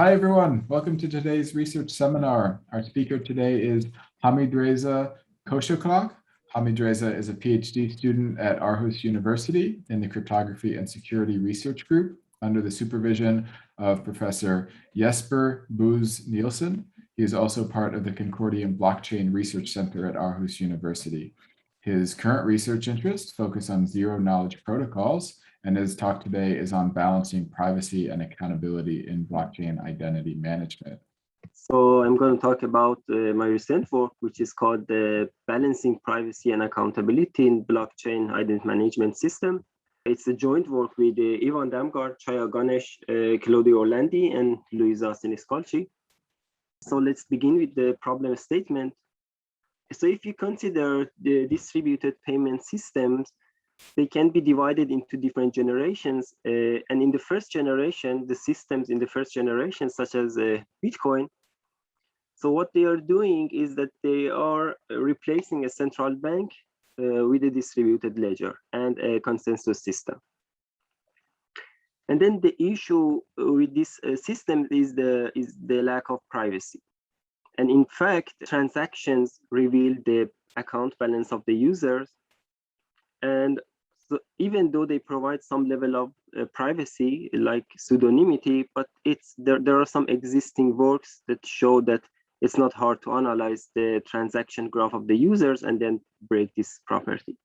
Hi, everyone. Welcome to today's research seminar. Our speaker today is Hamidrez Khoshakhlagh. Hamidrez is a PhD student at Aarhus University in the Cryptography and Security Research Group under the supervision of Professor Jesper Boos Nielsen. He is also part of the Concordium Blockchain Research Center at Aarhus University. His current research interests focus on zero-knowledge protocols, and his talk today is on balancing privacy and accountability in blockchain identity management. So I'm going to talk about my recent work, which is called Balancing Privacy and Accountability in Blockchain Identity Management System. It's a joint work with Ivan Damgard, Chaya Ganesh, Claudio Orlandi, and Luisa Siniscalchi. So let's begin with the problem statement. So if you consider the distributed payment systems, they can be divided into different generations. And in the first generation, the systems in the first generation, such as Bitcoin, so what they are doing is that they are replacing a central bank with a distributed ledger and a consensus system. And then the issue with this system is the lack of privacy. And in fact, transactions reveal the account balance of the users. And so even though they provide some level of privacy, like pseudonymity, but there are some existing works that show that it's not hard to analyze the transaction graph of the users and then break this property.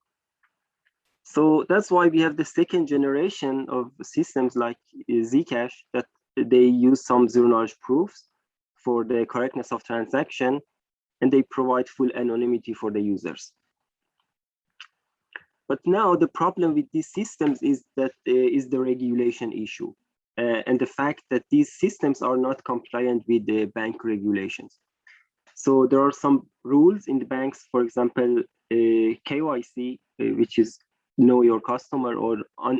So that's why we have the second generation of systems like Zcash, that they use some zero-knowledge proofs for the correctness of transaction, and they provide full anonymity for the users. But now the problem with these systems is that is the regulation issue and the fact that these systems are not compliant with the bank regulations. So there are some rules in the banks, for example, KYC, which is know your customer, or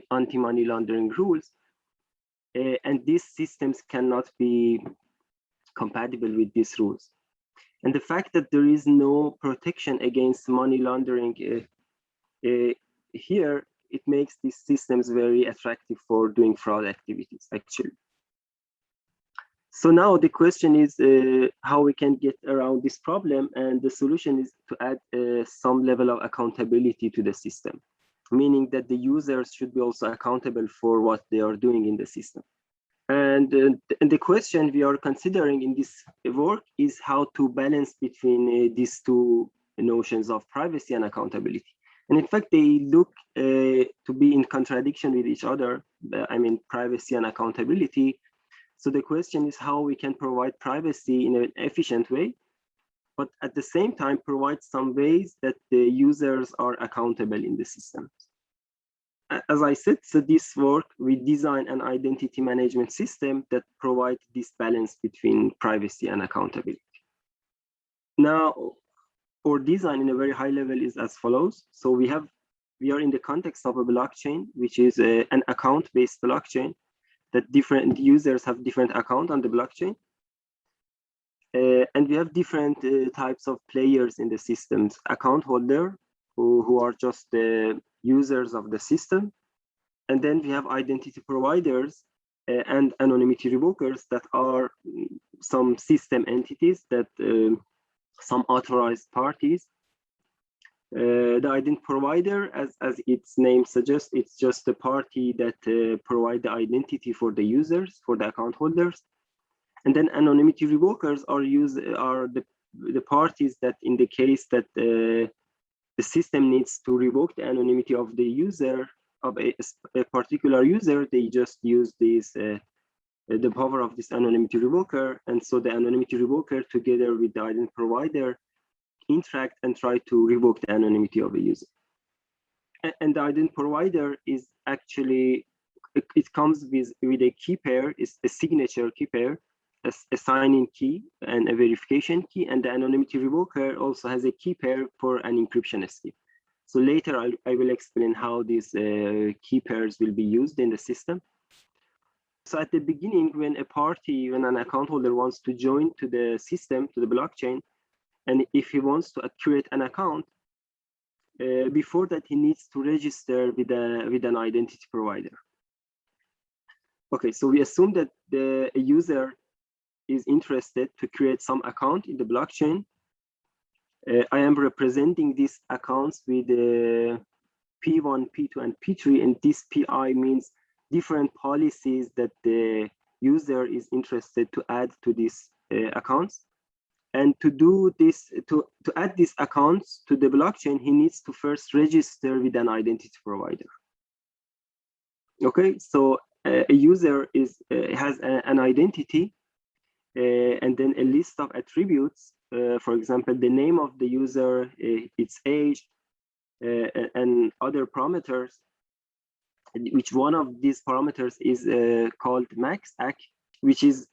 anti-money laundering rules. And these systems cannot be compatible with these rules. And the fact that there is no protection against money laundering here, it makes these systems very attractive for doing fraud activities, actually. So now the question is how we can get around this problem, and the solution is to add some level of accountability to the system, meaning that the users should be also accountable for what they are doing in the system. And the question we are considering in this work is how to balance between these two notions of privacy and accountability. And in fact, they look to be in contradiction with each other. I mean, privacy and accountability. So the question is how we can provide privacy in an efficient way, but at the same time provide some ways that the users are accountable in the system. As I said, so this work, we design an identity management system that provides this balance between privacy and accountability. Now, our design in a very high level is as follows. So we are in the context of a blockchain, which is an account-based blockchain that different users have different accounts on the blockchain. And we have different types of players in the systems: account holder, who are just the users of the system. And then we have identity providers and anonymity revokers that are some system entities that some authorized parties. The identity provider, as its name suggests, it's just the party that provide the identity for the users, for the account holders. And then anonymity revokers are the parties that, in the case that the system needs to revoke the anonymity of the user, of a particular user, they just use this the power of this anonymity revoker. And so the anonymity revoker, together with the identity provider, interact and try to revoke the anonymity of a user. And the identity provider is actually, it comes with a key pair, is a signature key pair, a sign-in key and a verification key. And the anonymity revoker also has a key pair for an encryption scheme. So later I will explain how these key pairs will be used in the system. So at the beginning, when an account holder wants to join to the system, to the blockchain, and if he wants to create an account, before that he needs to register with an identity provider. Okay, so we assume that a user is interested to create some account in the blockchain, I am representing these accounts with P1, P2, and P3, and this PI means different policies that the user is interested to add to these accounts. And to do this, to add these accounts to the blockchain, he needs to first register with an identity provider. Okay, so a user has an identity and then a list of attributes. For example, the name of the user, its age, and other parameters, which one of these parameters is called max ACK, which is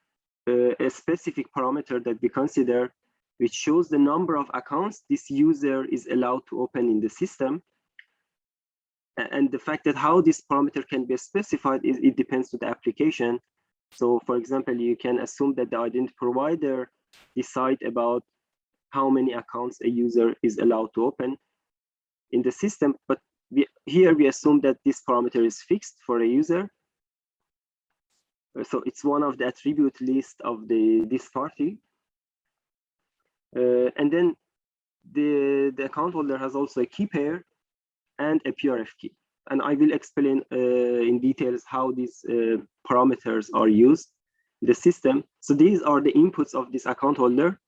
a specific parameter that we consider, which shows the number of accounts this user is allowed to open in the system. And the fact that how this parameter can be specified is it depends on the application. So for example, you can assume that the identity provider decide about how many accounts a user is allowed to open in the system, but here we assume that this parameter is fixed for a user. So it's one of the attribute list of this party. And then the account holder has also a key pair and a PRF key. And I will explain in details how these parameters are used in the system. So these are the inputs of this account holder.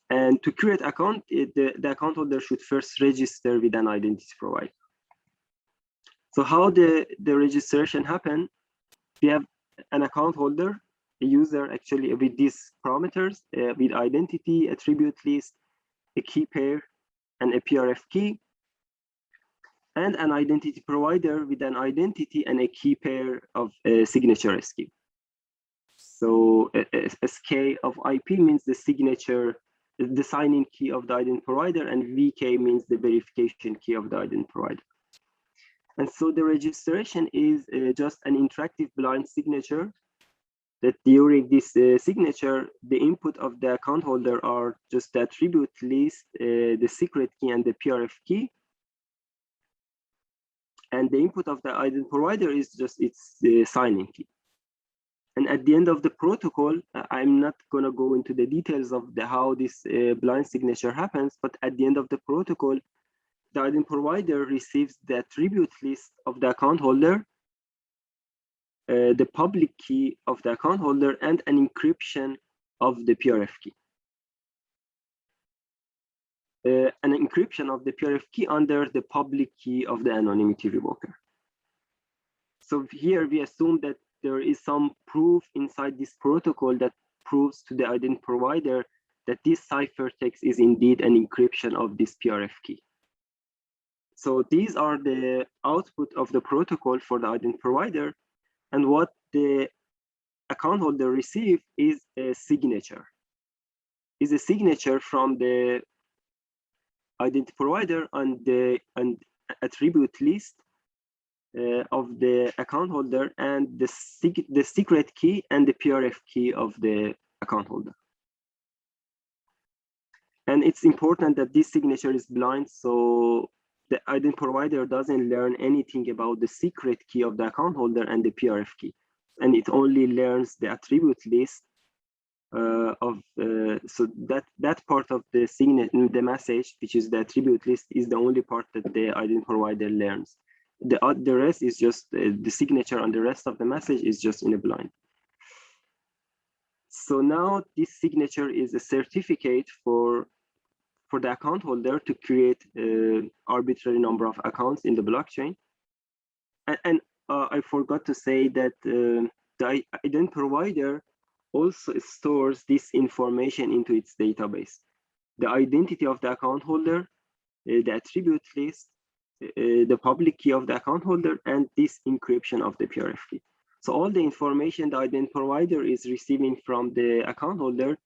And to create account, the account holder should first register with an identity provider. So how the registration happen? We have an account holder, a user actually with these parameters, with identity, attribute list, a key pair, and a PRF key, and an identity provider with an identity and a key pair of a signature SK. So SK of IP means the signature, the signing key of the identity provider, and VK means the verification key of the identity provider. And so the registration is just an interactive blind signature that during this signature, the input of the account holder are just the attribute list, the secret key, and the PRF key. And the input of the identity provider is just its signing key. And at the end of the protocol, I'm not going to go into the details of how this blind signature happens, but at the end of the protocol, the identity provider receives the attribute list of the account holder, the public key of the account holder, and an encryption of the PRF key. An encryption of the PRF key under the public key of the anonymity revoker. So here we assume that there is some proof inside this protocol that proves to the identity provider that this ciphertext is indeed an encryption of this PRF key. So these are the output of the protocol for the identity provider, and what the account holder receives is a signature. Is a signature from the identity provider and the attribute list of the account holder, and the secret key and the PRF key of the account holder. And it's important that this signature is blind, so the identity provider doesn't learn anything about the secret key of the account holder and the PRF key, and it only learns the attribute list so that part of the the message, which is the attribute list, is the only part that the identity provider learns. The rest is just the signature, and the rest of the message is just in a blind. So now this signature is a certificate for the account holder to create an arbitrary number of accounts in the blockchain. And I forgot to say that the identity provider also stores this information into its database. The identity of the account holder, the attribute list, the public key of the account holder, and this encryption of the PRF key. So all the information the identity provider is receiving from the account holder,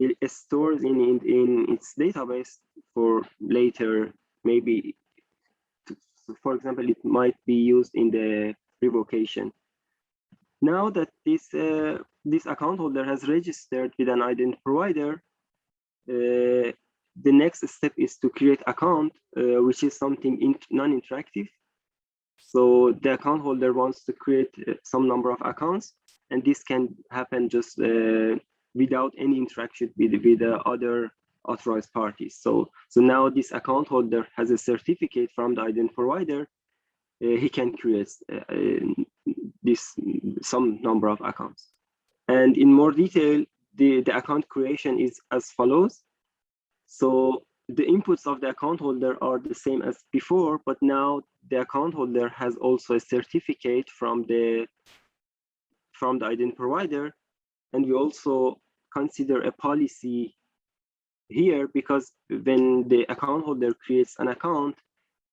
it stores in its database for later, maybe, for example, it might be used in the revocation. Now that this account holder has registered with an identity provider, the next step is to create account, which is something non-interactive. So the account holder wants to create some number of accounts, and this can happen just without any interaction with the other authorized parties. So now this account holder has a certificate from the identity provider. He can create some number of accounts. And in more detail, the account creation is as follows. So the inputs of the account holder are the same as before, but now the account holder has also a certificate from the identity provider. And we also consider a policy here, because when the account holder creates an account,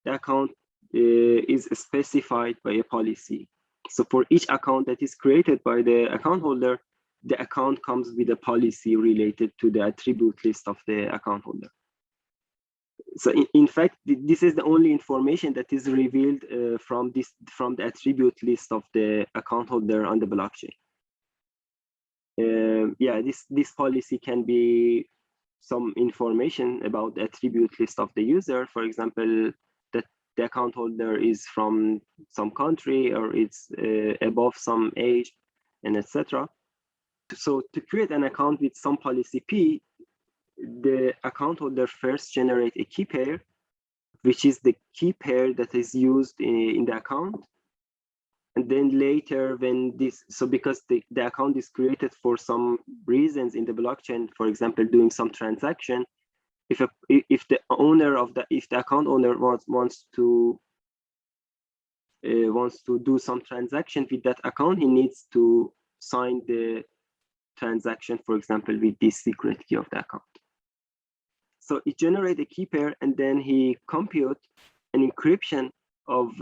the account is specified by a policy. So for each account that is created by the account holder, the account comes with a policy related to the attribute list of the account holder. So in fact, this is the only information that is revealed from the attribute list of the account holder on the blockchain. Yeah, this policy can be some information about the attribute list of the user. For example, that the account holder is from some country, or it's above some age, and etc. So to create an account with some policy P, the account holder first generate a key pair, which is the key pair that is used in the account. And then later, when because the account is created for some reasons in the blockchain, for example, doing some transaction, if the account owner wants to do some transaction with that account, he needs to sign the transaction, for example, with the secret key of the account. So it generates a key pair, and then he compute an encryption of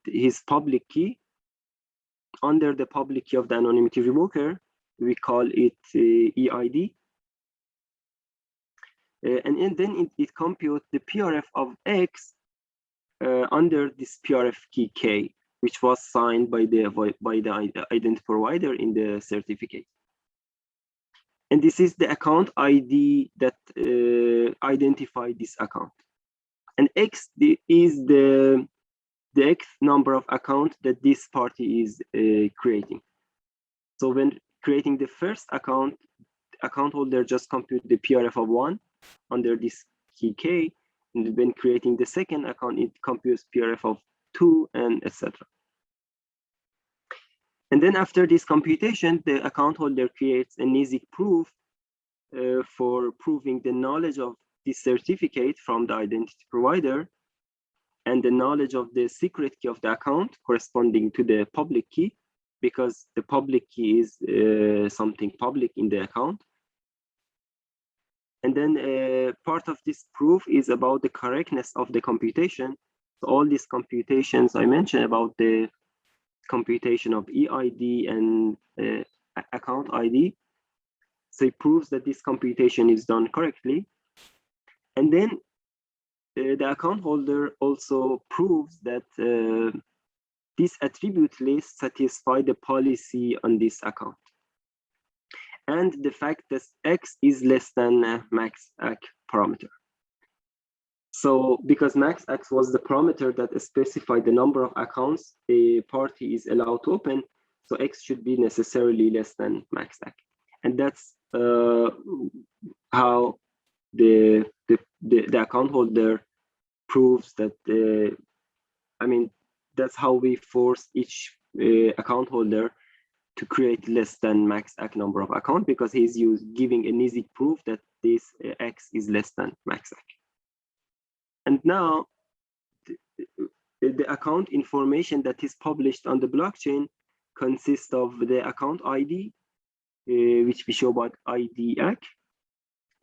his public key under the public key of the anonymity revoker. We call it EID. And then it computes the PRF of X under this PRF key K, which was signed by the identity provider in the certificate. And this is the account ID that identifies this account. And X is the X number of accounts that this party is creating. So when creating the first account holder just compute the PRF of 1 under this key K. And when creating the second account, it computes PRF of 2, and etc. And then after this computation, the account holder creates a NISIC proof for proving the knowledge of this certificate from the identity provider, and the knowledge of the secret key of the account corresponding to the public key, because the public key is something public in the account. And then part of this proof is about the correctness of the computation. So all these computations I mentioned about the computation of EID and account ID. So it proves that this computation is done correctly. And then the account holder also proves that this attribute list satisfies the policy on this account. And the fact that X is less than max ACK parameter. So because max X was the parameter that specified the number of accounts a party is allowed to open, so X should be necessarily less than max ACK. And that's how the account holder proves that, that's how we force each account holder to create less than max ACK number of account, because he's giving a NISIC proof that this X is less than max ACK. And now the account information that is published on the blockchain consists of the account ID, which we show about ID ACK,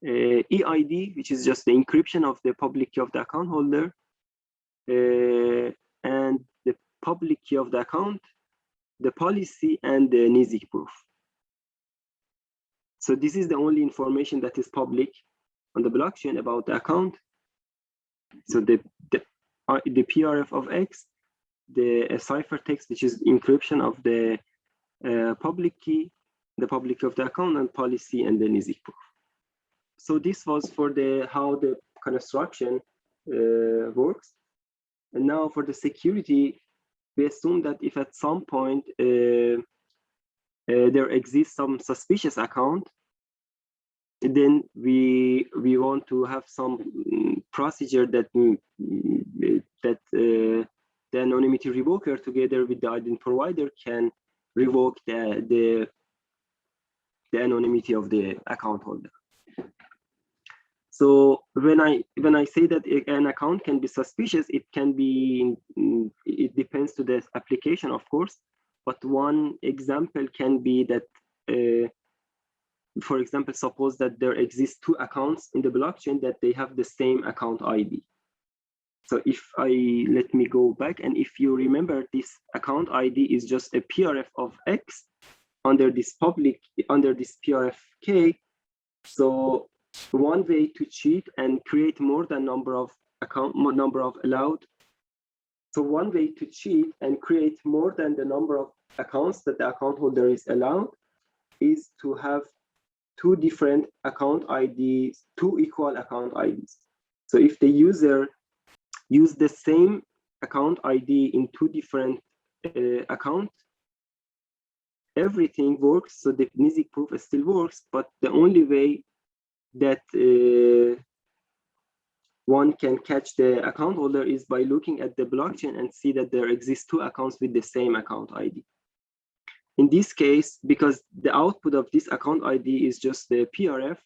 EID, which is just the encryption of the public key of the account holder, and the public key of the account, the policy, and the NISIC proof. So this is the only information that is public on the blockchain about the account. So the PRF of X, the ciphertext, which is encryption of the public key, the public key of the account, and policy, and the NISIC proof. So this was for how the construction works. And now for the security, we assume that if at some point there exists some suspicious account, then we want to have some procedure that the anonymity revoker together with the identity provider can revoke the anonymity of the account holder. So when I say that an account can be suspicious, it can be, it depends to the application, of course. But one example can be that, for example, suppose that there exist two accounts in the blockchain that they have the same account ID. So if let me go back, and if you remember, this account ID is just a PRF of X under this PRF K. So one way to cheat and create more than number of allowed. So one way to cheat and create more than the number of accounts that the account holder is allowed is to have two different account IDs, two equal account IDs. So if the user use the same account ID in two different accounts, everything works. So the NISIC proof still works, but the only way that one can catch the account holder is by looking at the blockchain and see that there exist two accounts with the same account ID. In this case, because the output of this account ID is just the PRF,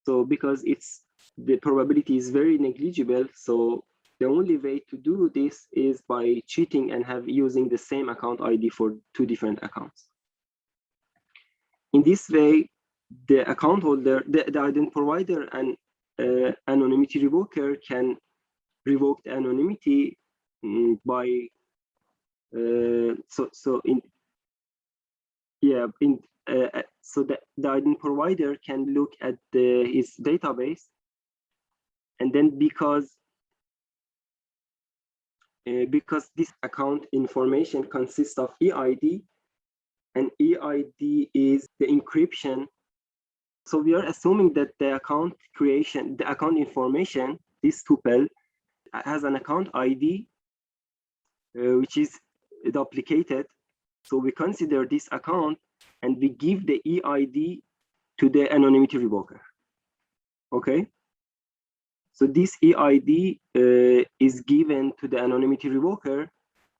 so because the probability is very negligible, so the only way to do this is by cheating and using the same account ID for two different accounts. In this way, the account holder, the identity provider and anonymity revoker can revoke the anonymity by so the identity provider can look at his database, and then because this account information consists of EID, and EID is the encryption. So we are assuming that the account creation, the account information, this tuple has an account ID, which is duplicated. So we consider this account and we give the EID to the anonymity revoker. Okay. So this EID is given to the anonymity revoker,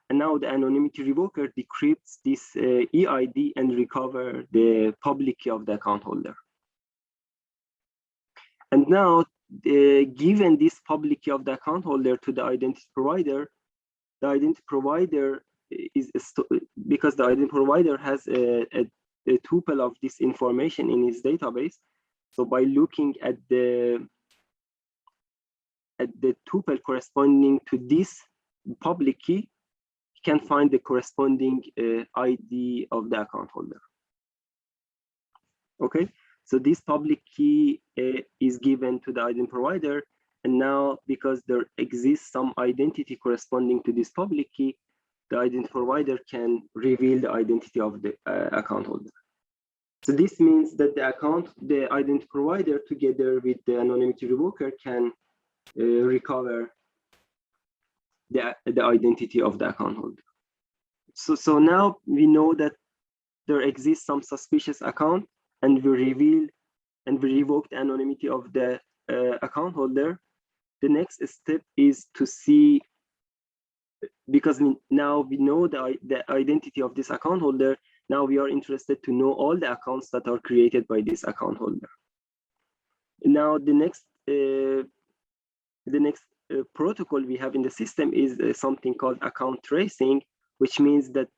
and now the anonymity revoker decrypts this EID and recover the public key of the account holder. And now, given this public key of the account holder to the identity provider, the identity provider is because the identity provider has a tuple of this information in his database. So by looking at the tuple corresponding to this public key, you can find the corresponding ID of the account holder. Okay. So this public key is given to the identity provider, and now because there exists some identity corresponding to this public key, the identity provider can reveal the identity of the account holder. So this means that the identity provider together with the anonymity revoker can recover the identity of the account holder. So now we know that there exists some suspicious account, and we reveal and we revoke the anonymity of the account holder. The next step is to see, because now we know the identity of this account holder, now we are interested to know all the accounts that are created by this account holder. Now the next protocol we have in the system is something called account tracing, which means that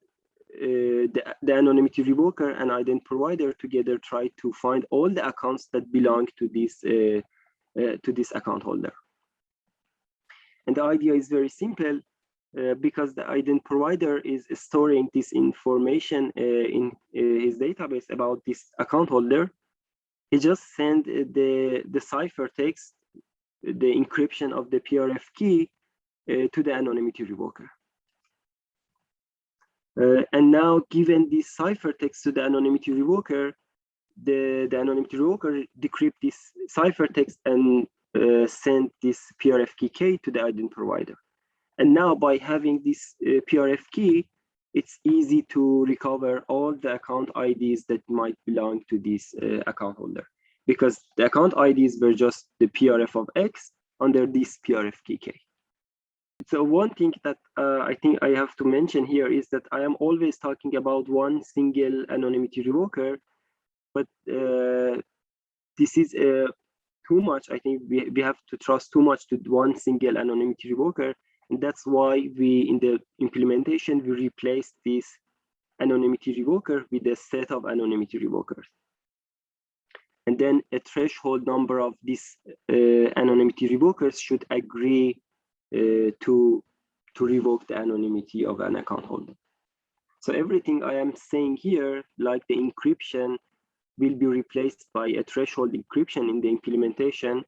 the anonymity revoker and identity provider together try to find all the accounts that belong to this account holder. And the idea is very simple, because the identity provider is storing this information in his database about this account holder. He just sends the ciphertext, the encryption of the PRF key, to the anonymity revoker. And now, given this ciphertext to the anonymity revoker, the anonymity revoker decrypt this ciphertext and send this PRF key to the identity provider. And now, by having this PRF key, it's easy to recover all the account IDs that might belong to this account holder. because the account IDs were just the PRF of X under this PRF key. So one thing that I think I have to mention here is that I am always talking about one single anonymity revoker, but this is too much. I think we have to trust too much to one single anonymity revoker, and that's why we, in the implementation, we replaced this anonymity revoker with a set of anonymity revokers. And then a threshold number of these anonymity revokers should agree to revoke the anonymity of an account holder. So everything I am saying here, like the encryption, will be replaced by a threshold encryption in the implementation.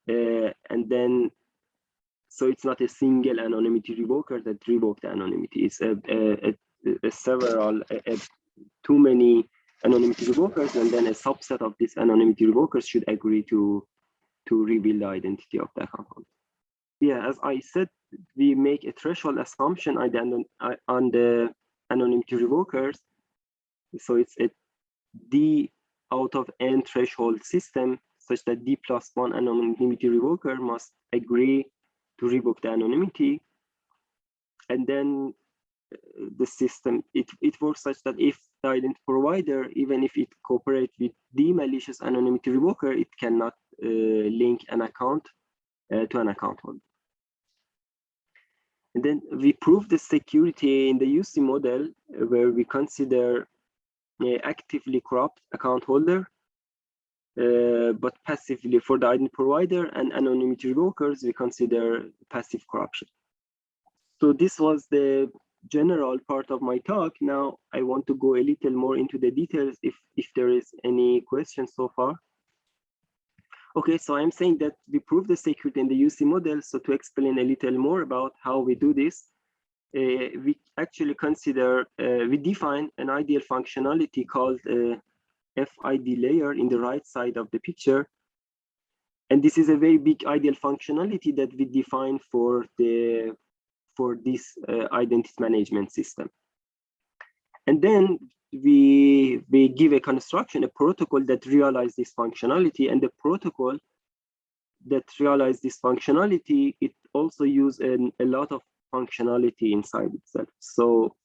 And then, so it's not a single anonymity revoker that revokes the anonymity. It's too many anonymity revokers, and then a subset of these anonymity revokers should agree to reveal the identity of the account holder. Yeah, as I said, we make a threshold assumption on the anonymity revokers. So it's a D out of N threshold system, such that D+1 anonymity revoker must agree to revoke the anonymity. And then the system, it works such that if the identity provider, even if it cooperates with the malicious anonymity revoker, it cannot link an account to an account holder. And then we prove the security in the UC model, where we consider actively corrupt account holder, but passively for the identity provider and anonymity revokers, we consider passive corruption. So this was the general part of my talk. Now I want to go a little more into the details if there is any questions so far. Okay, so I'm saying that we prove the security in the UC model. So to explain a little more about how we do this, we actually consider, we define an ideal functionality called FID layer in the right side of the picture. And this is a very big ideal functionality that we define for this identity management system. And then we give a construction, a protocol that realizes this functionality, and the protocol that realizes this functionality, it also uses a lot of functionality inside itself. So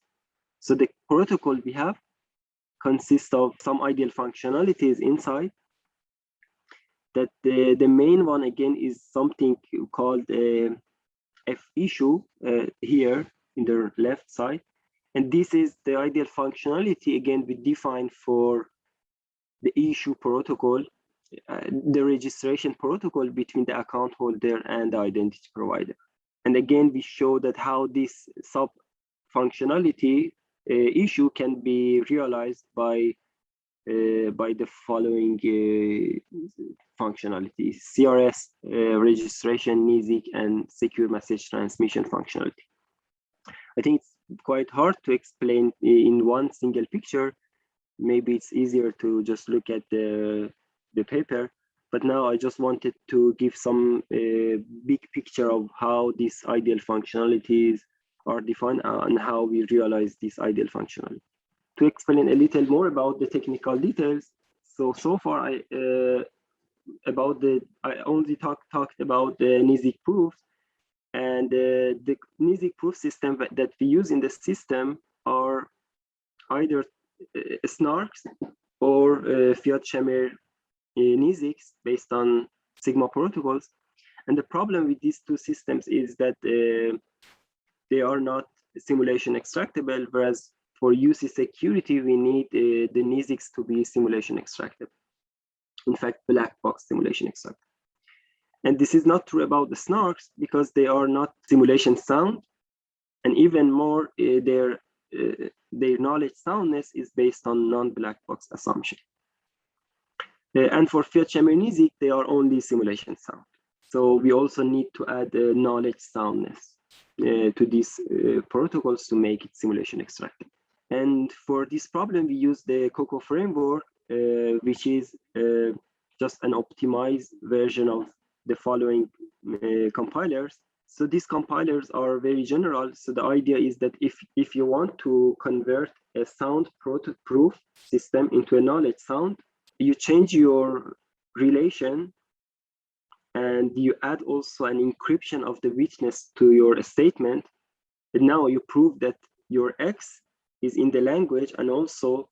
the protocol we have consists of some ideal functionalities inside. That the main one again is something called F issue here in the left side. And this is the ideal functionality, again, we define for the issue protocol, the registration protocol between the account holder and the identity provider. And again, we show that how this sub functionality issue can be realized by the following functionalities: CRS, registration, NISIC, and secure message transmission functionality. I think it's quite hard to explain in one single picture. Maybe it's easier to just look at the paper, but now I just wanted to give some big picture of how these ideal functionalities are defined and how we realize this ideal functionality. To explain a little more about the technical details, so far I only talked about the NISIC proofs. And the NISIC proof system that we use in the system are either snarks or Fiat-Shamir NISICs based on Sigma protocols. And the problem with these two systems is that they are not simulation extractable, whereas for UC security, we need the NISICs to be simulation extractable. In fact, black box simulation extractable. And this is not true about the snarks because they are not simulation sound, and even more, their knowledge soundness is based on non-black box assumption. And for Fiat-Shamir NISIC, they are only simulation sound. So we also need to add knowledge soundness to these protocols to make it simulation extractable. And for this problem, we use the COCO framework, which is just an optimized version of the following compilers. So these compilers are very general. So the idea is that if you want to convert a sound proof system into a knowledge sound, you change your relation and you add also an encryption of the witness to your statement, and now you prove that your X is in the language, and also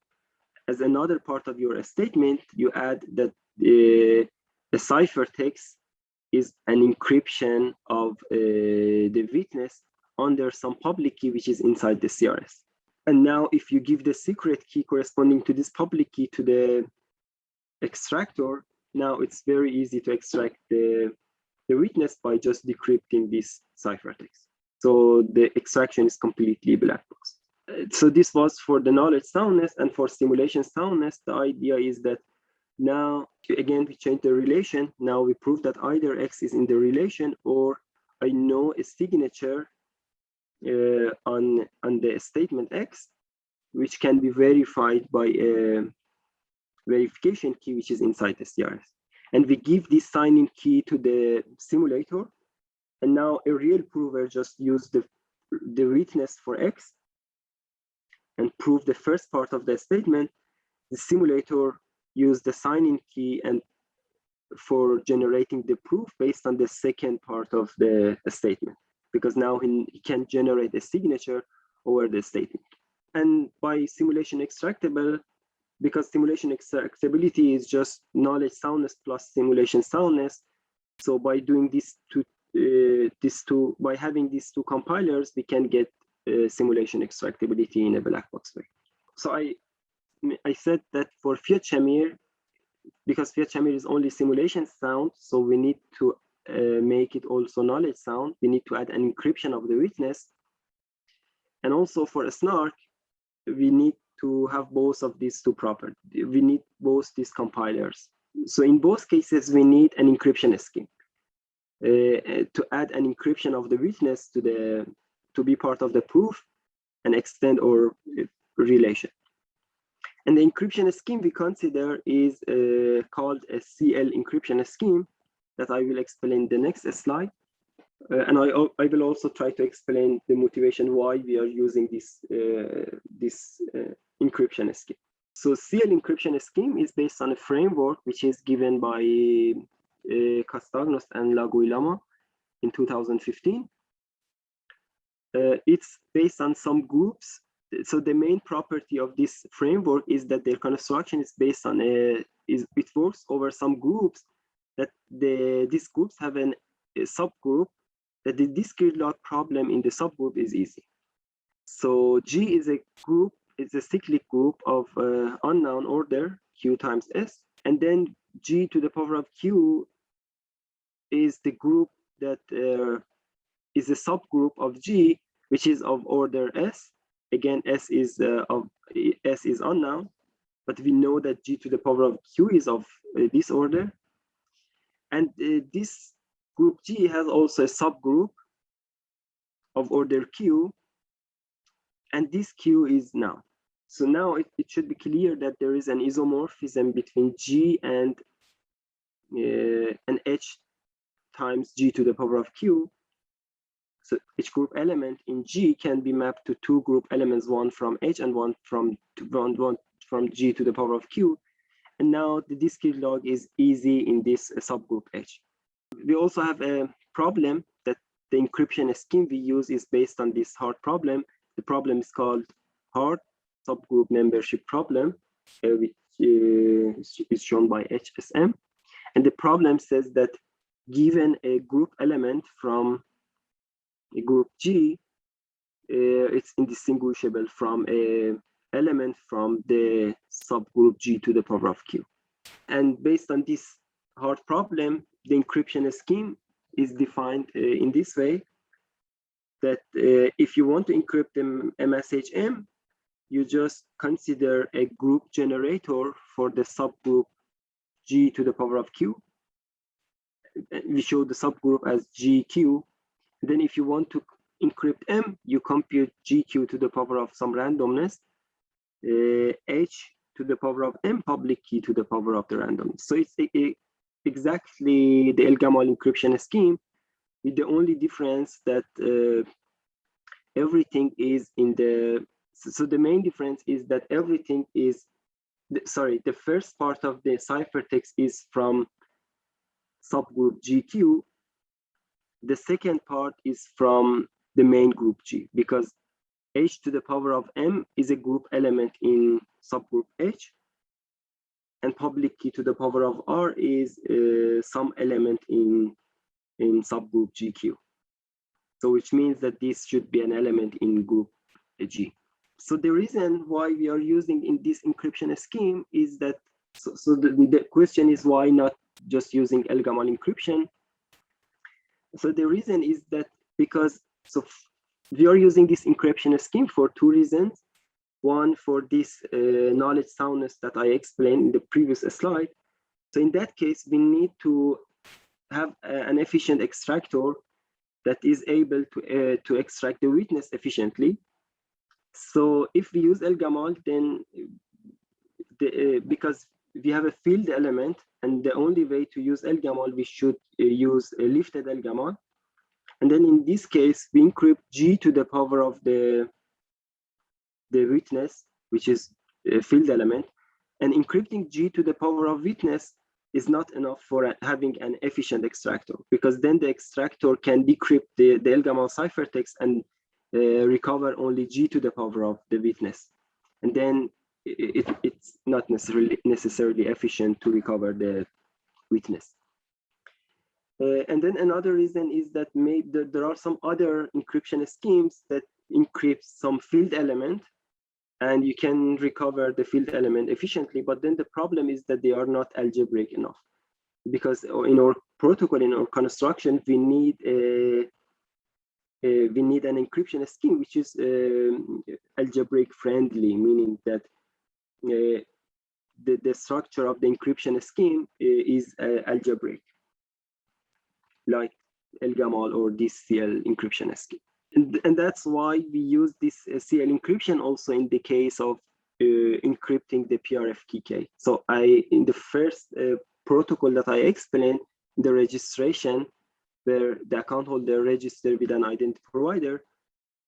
as another part of your statement, you add that the ciphertext is an encryption of the witness under some public key which is inside the CRS. And now if you give the secret key corresponding to this public key to the extractor, now it's very easy to extract the witness by just decrypting this ciphertext. So the extraction is completely black box. So this was for the knowledge soundness, and for simulation soundness, the idea is that now, again, we change the relation. Now we prove that either X is in the relation, or I know a signature on the statement X, which can be verified by a verification key, which is inside the CRS. And we give this signing key to the simulator. And now a real prover just use the witness for X and prove the first part of the statement. The simulator use the signing key and for generating the proof based on the second part of the statement, because now he can generate a signature over the statement. And by simulation extractable, because simulation extractability is just knowledge soundness plus simulation soundness. So by doing by having these two compilers, we can get simulation extractability in a black box way. So I said that for Fiat-Shamir, because Fiat-Shamir is only simulation sound, so we need to make it also knowledge sound. We need to add an encryption of the witness. And also for a snark, we need to have both of these two properties. We need both these compilers. So in both cases, we need an encryption scheme to add an encryption of the witness to be part of the proof and extend our relation. And the encryption scheme we consider is called a CL encryption scheme that I will explain in the next slide. And I will also try to explain the motivation why we are using this encryption scheme. So CL encryption scheme is based on a framework which is given by Khoshakhlagh and Laguilama in 2015. It's based on some groups. So the main property of this framework is that their construction is based on it works over some groups, that these groups have a subgroup, that the discrete log problem in the subgroup is easy. So G is a group, it's a cyclic group of unknown order, Q times S, and then G to the power of Q is the group that is a subgroup of G, which is of order S. Again, S is unknown, but we know that G to the power of Q is of this order. And this group G has also a subgroup of order Q, and this Q is now. So now it should be clear that there is an isomorphism between G and an H times G to the power of Q. So each group element in G can be mapped to two group elements, one from H and one from G to the power of Q. And now the discrete log is easy in this subgroup H. We also have a problem that the encryption scheme we use is based on this hard problem. The problem is called hard subgroup membership problem, which is shown by HSM. And the problem says that given a group element from a group G, it's indistinguishable from an element from the subgroup G to the power of Q. And based on this hard problem, the encryption scheme is defined in this way, that if you want to encrypt the MSHM, you just consider a group generator for the subgroup G to the power of Q. We show the subgroup as GQ. Then if you want to encrypt M, you compute GQ to the power of some randomness, H to the power of M public key to the power of the randomness. So it's exactly the El-Gamal encryption scheme, with the only difference that everything is in the, so the main difference is that everything is, the first part of the ciphertext is from subgroup GQ, the second part is from the main group G, because H to the power of M is a group element in subgroup H, and public key to the power of R is some element in subgroup GQ. So which means that this should be an element in group G. So the reason why we are using in this encryption scheme is that, so the question is why not just using El-Gamal encryption? So the reason is that because we are using this encryption scheme for two reasons. One, for this knowledge soundness that I explained in the previous slide. So in that case, we need to have an efficient extractor that is able to extract the witness efficiently. So if we use El-Gamal, then because we have a field element, and the only way to use El-Gamal, we should use a lifted El-Gamal. And then in this case, we encrypt G to the power of the witness, which is a field element. And encrypting G to the power of witness is not enough for having an efficient extractor, because then the extractor can decrypt the El-Gamal ciphertext and recover only G to the power of the witness. And then it's not necessarily efficient to recover the witness. And then another reason is that there are some other encryption schemes that encrypt some field element, and you can recover the field element efficiently. But then the problem is that they are not algebraic enough, because in our protocol, in our construction, we need an encryption scheme which is algebraic friendly, meaning that the structure of the encryption scheme is algebraic, like El-Gamal or this CL encryption scheme. And that's why we use this CL encryption also in the case of encrypting the PRF key K. So in the first protocol that I explained, the registration, where the account holder registered with an identity provider,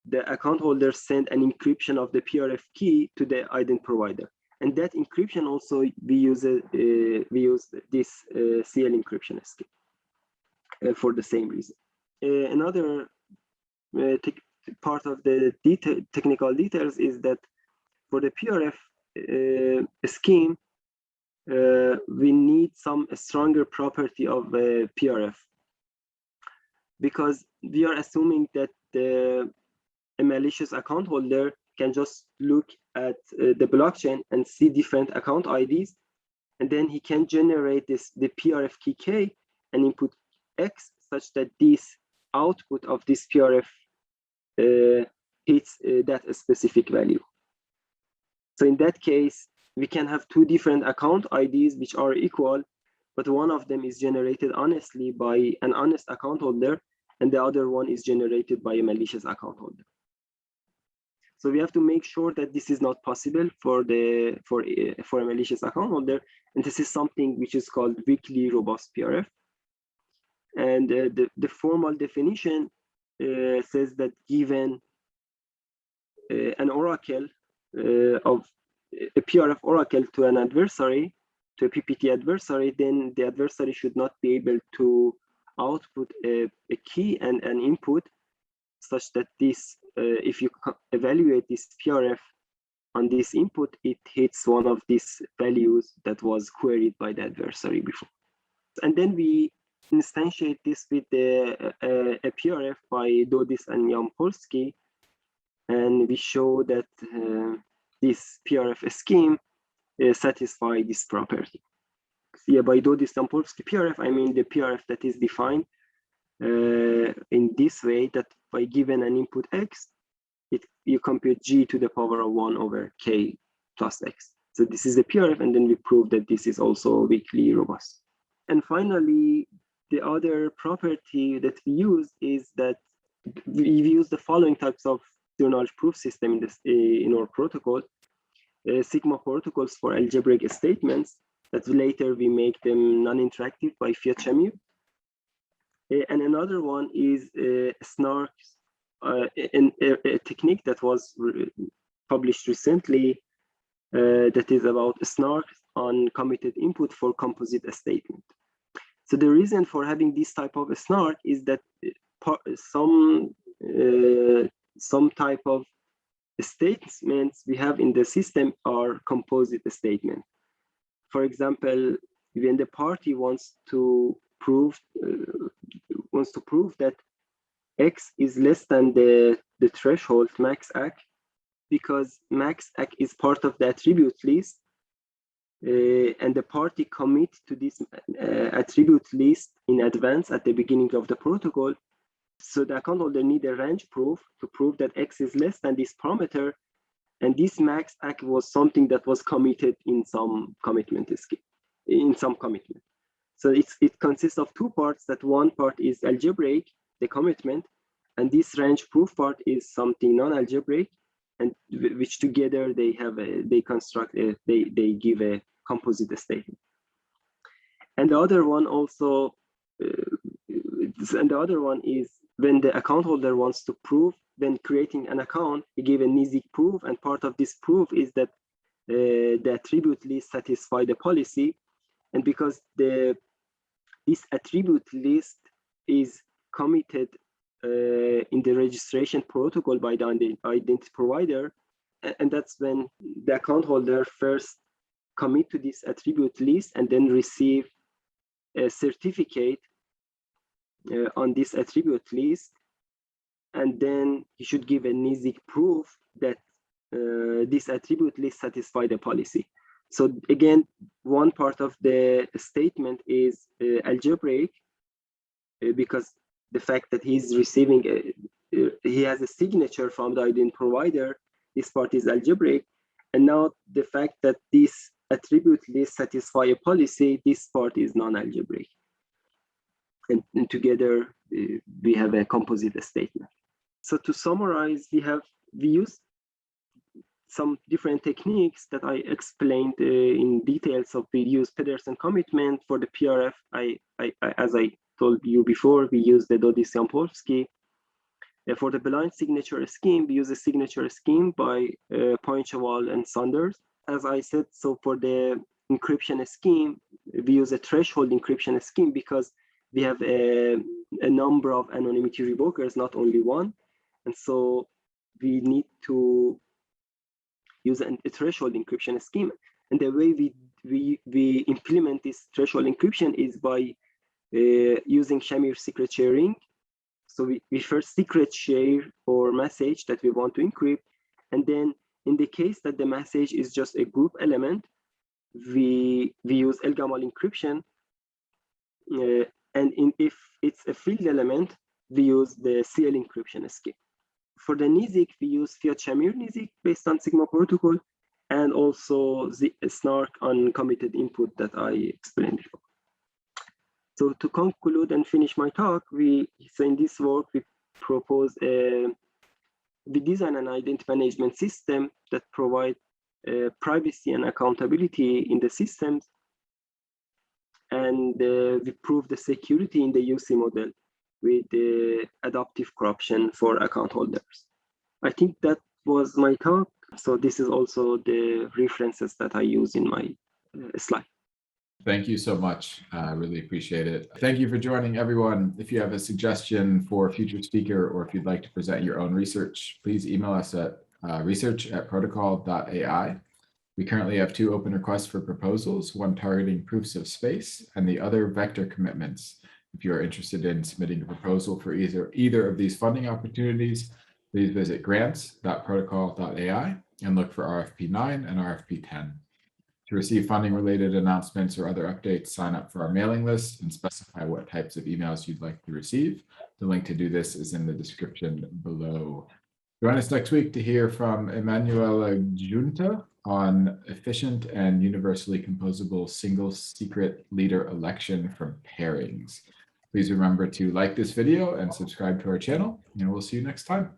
the account holder sent an encryption of the PRF key to the identity provider. And that encryption also, we use this CL encryption scheme for the same reason. Another part of the technical details is that for the PRF scheme, we need some stronger property of PRF, because we are assuming that a malicious account holder can just look at the blockchain and see different account IDs, and then he can generate the PRF key K and input X such that this output of this PRF hits that specific value. So in that case, we can have two different account IDs which are equal, but one of them is generated honestly by an honest account holder, and the other one is generated by a malicious account holder. So we have to make sure that this is not possible for a malicious account holder, and this is something which is called weakly robust PRF. And the formal definition says that given an oracle of a PRF oracle to an adversary, to a PPT adversary, then the adversary should not be able to output a key and an input such that this, if you evaluate this PRF on this input, it hits one of these values that was queried by the adversary before. And then we instantiate this with a PRF by Dodis and Yampolsky, and we show that this PRF scheme satisfies this property. So yeah, by Dodis and Yampolsky PRF, I mean the PRF that is defined in this way, that by given an input X, you compute G to the power of 1 over K plus X. So this is the PRF, and then we prove that this is also weakly robust. And finally, the other property that we use is that we use the following types of zero-knowledge proof system in our protocol. Sigma protocols for algebraic statements that later we make them non-interactive by fiat-Shamir. And another one is SNARK, a technique that was published recently that is about SNARK on committed input for composite statement. So the reason for having this type of a snark is that some type of statements we have in the system are composite statements. For example, when the party wants to prove that x is less than the threshold max ac, because max ac is part of the attribute list, and the party commit to this attribute list in advance at the beginning of the protocol. So the account holder need a range proof to prove that x is less than this parameter, and this max ac was something that was committed in some commitment scheme, in some commitment. So it consists of two parts. That one part is algebraic, the commitment, and this range proof part is something non-algebraic, and which together they give a composite statement. And the other one also, and the other one is when the account holder wants to prove, when creating an account, he give a NIZIC proof, and part of this proof is that the attribute list satisfy the policy, and because this attribute list is committed in the registration protocol by the identity provider, and that's when the account holder first commit to this attribute list and then receive a certificate on this attribute list, and then he should give a NIZIC proof that this attribute list satisfy the policy. So again, one part of the statement is algebraic, because the fact that he's receiving, he has a signature from the identity provider, this part is algebraic. And now the fact that this attribute list satisfy a policy, this part is non-algebraic. And together we have a composite statement. So to summarize, we use some different techniques that I explained in detail. So we use Pedersen commitment for the PRF. As I told you before, we use the Dodys-Yampolsky. For the blind signature scheme, we use a signature scheme by Poincheval and Saunders. As I said, so for the encryption scheme, we use a threshold encryption scheme because we have a number of anonymity revokers, not only one. And so we need to use a threshold encryption scheme. And the way we implement this threshold encryption is by using Shamir secret sharing. So we first secret share our message that we want to encrypt. And then in the case that the message is just a group element, we use El-Gamal encryption. And if it's a field element, we use the CL encryption scheme. For the NIZIC, we use Fiat-Shamir NIZIC based on Sigma protocol, and also the snark on committed input that I explained before. So to conclude and finish my talk, so in this work, we propose we design an identity management system that provides privacy and accountability in the systems, and we prove the security in the UC model with the adaptive corruption for account holders. I think that was my talk. So this is also the references that I use in my slide. Thank you so much. I really appreciate it. Thank you for joining, everyone. If you have a suggestion for a future speaker, or if you'd like to present your own research, please email us at research@protocol.ai. We currently have 2 open requests for proposals, one targeting proofs of space and the other vector commitments. If you are interested in submitting a proposal for either of these funding opportunities, please visit grants.protocol.ai and look for RFP 9 and RFP 10. To receive funding related announcements or other updates, sign up for our mailing list and specify what types of emails you'd like to receive. The link to do this is in the description below. Join us next week to hear from Emanuela Junta on efficient and universally composable single secret leader election from pairings. Please remember to like this video and subscribe to our channel, and we'll see you next time.